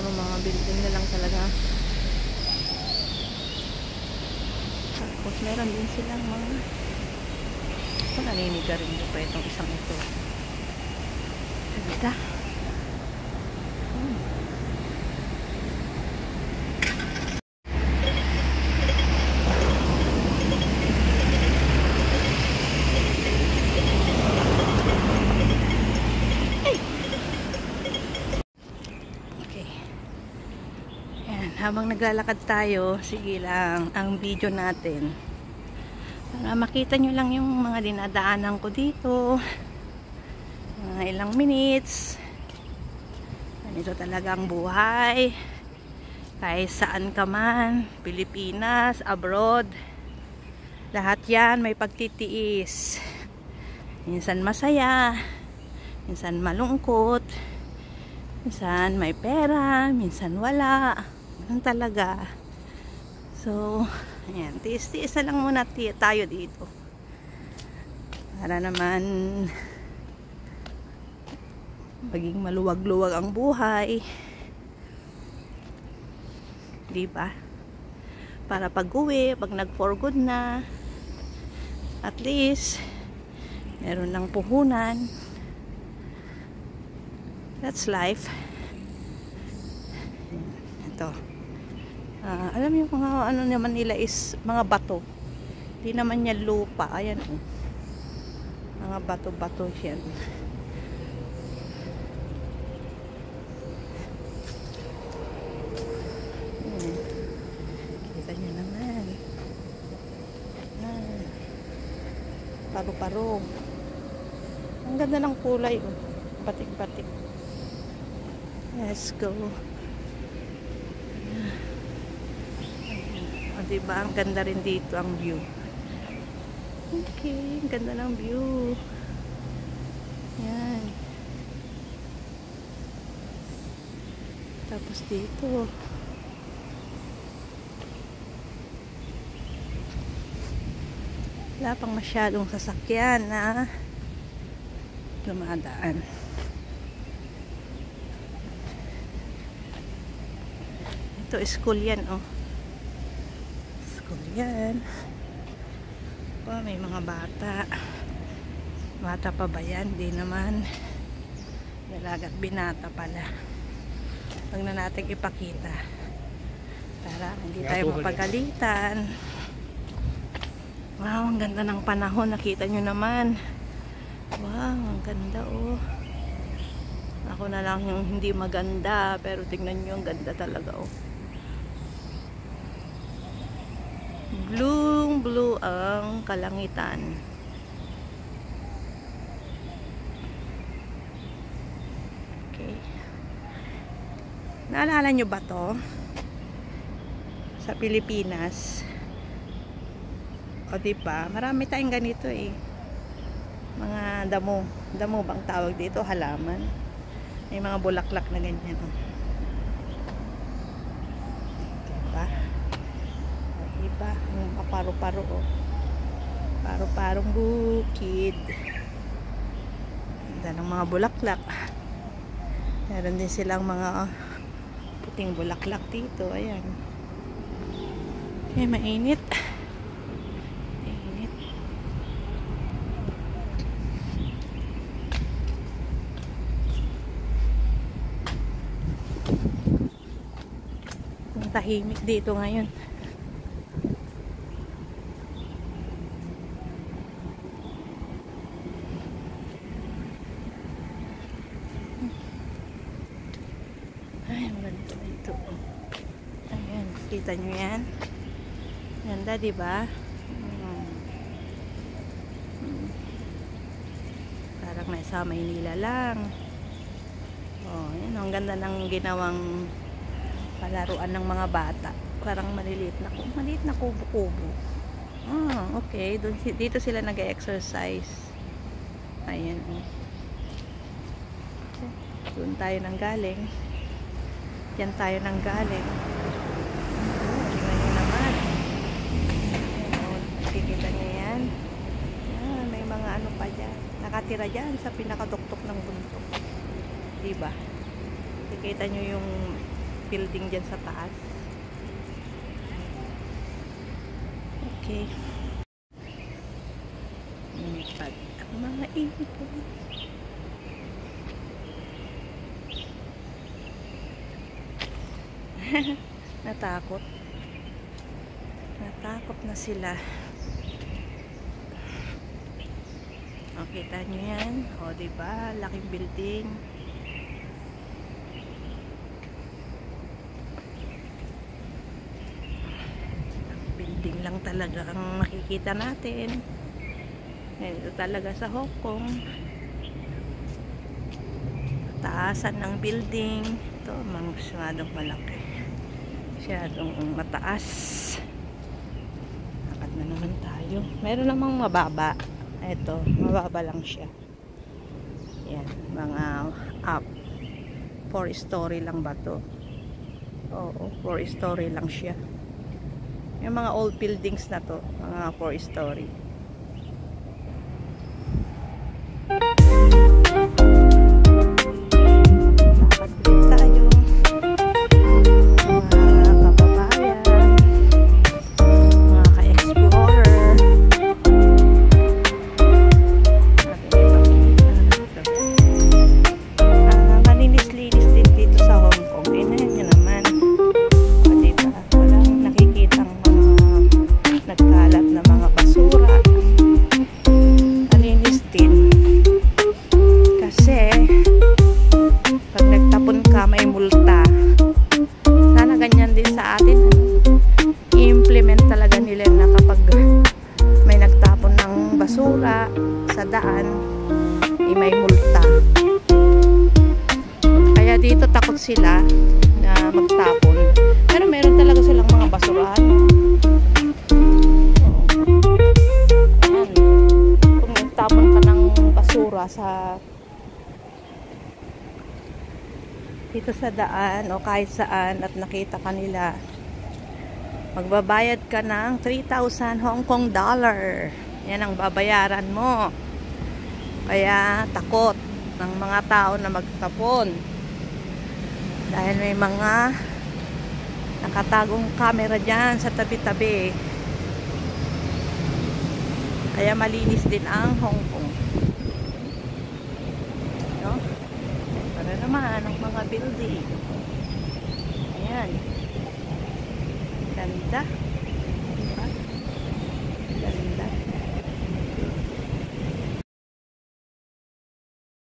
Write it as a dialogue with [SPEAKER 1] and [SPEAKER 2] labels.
[SPEAKER 1] puro mga building na lang talaga. Tapos meron din silang mga naniniga rin pa itong isang ito. Ganda. Habang naglalakad tayo, sige lang ang video natin para makita nyo lang yung mga dinadaanan ko dito, mga ilang minutes. Ganito talaga ang buhay kahit saan ka man, Pilipinas, abroad, lahat yan may pagtitiis. Minsan masaya, minsan malungkot, minsan may pera, minsan wala. Ganun talaga. So, ayan, tiis-tiis na lang muna tayo dito. Para naman maging maluwag-luwag ang buhay. Diba? Para pag-uwi, pag nag-for good na, at least, meron ng puhunan. That's life. Ito. Alam niyo kung ano naman nila is mga bato. Hindi naman niya lupa. Ayan oh. Mga bato-bato yan. Kita niyo naman. Paro-paro. Ang ganda ng kulay oh. Batik-batik. Let's go. Diba? Ang ganda rin dito ang view. Okay, ang ganda ng view. Yan. Tapos dito. Wala pang masyadong sasakyan na dumadaan. Ito, school yan, oh. Yan. Oh, may mga bata. Bata pa ba yan? Di naman. Dalagat binata pala. Huwag na natin ipakita. Para hindi tayo mapagalitan. Wow, ang ganda ng panahon. Nakita nyo naman. Wow, ang ganda oh. Ako na lang yung hindi maganda. Pero tingnan nyo, ang ganda talaga oh. Blue ang kalangitan. Okay. Naalala nyo ba to? Sa Pilipinas. O diba? Marami tayong ganito eh. Mga damo. Damo bang tawag dito? Halaman. May mga bulaklak na ganyan. Diba? Yung paro-paro oh. Paro-parong bukid. Ganda ng mga bulaklak. Meron din silang mga puting bulaklak dito. Ayan. Okay, mainit. Mainit. Ang tahimik dito ngayon. Ay, ang ganda ito. Ayan, kita nyo yan. Ganda, diba? Parang nasa Maynila lang. Oh, yan. Ang ganda ng ginawang palaruan ng mga bata. Parang maliit na kubo-kubo. Okay. Dito sila nag-exercise. Ayan. Doon tayo nang galing. Yan tayo nang galing. Tingnan nyo naman. Nakikita nyo yan. May mga ano pa dyan. Nakatira dyan sa pinakatuktok ng bundok. Diba? Nakikita nyo yung building dyan sa taas. Okay. Pag ang mga ibon. Natakot. Natakot na sila. O, kita nyo yan. O, diba? Laking building. Building lang talaga ang makikita natin. Ito talaga sa Hong Kong. Taasan ng building. Ito, masyadong malaki. Masyadong mataas. Akad na naman tayo. Meron namang mababa. Ito, mababa lang siya. Yan, mga up. 4-story lang ba to? Oo, 4-story lang siya. Yung mga old buildings na to, mga 4-story. May multa. Sana ganyan din sa atin. I-implement talaga nila na kapag may nagtapon ng basura sa daan, may multa. Kaya dito takot sila na magtapon. Pero meron talaga silang mga basurahan. Ayan. Kung nagtapon ka ng basura sa dito sa daan o kahit saan at nakita kanila, magbabayad ka ng 3,000 Hong Kong dollar. Yan ang babayaran mo. Kaya takot ng mga tao na magtapon dahil may mga nakatagong camera dyan sa tabi-tabi. Kaya malinis din ang Hong Kong. No? Para naman ang mga building. Ayan. Ganda.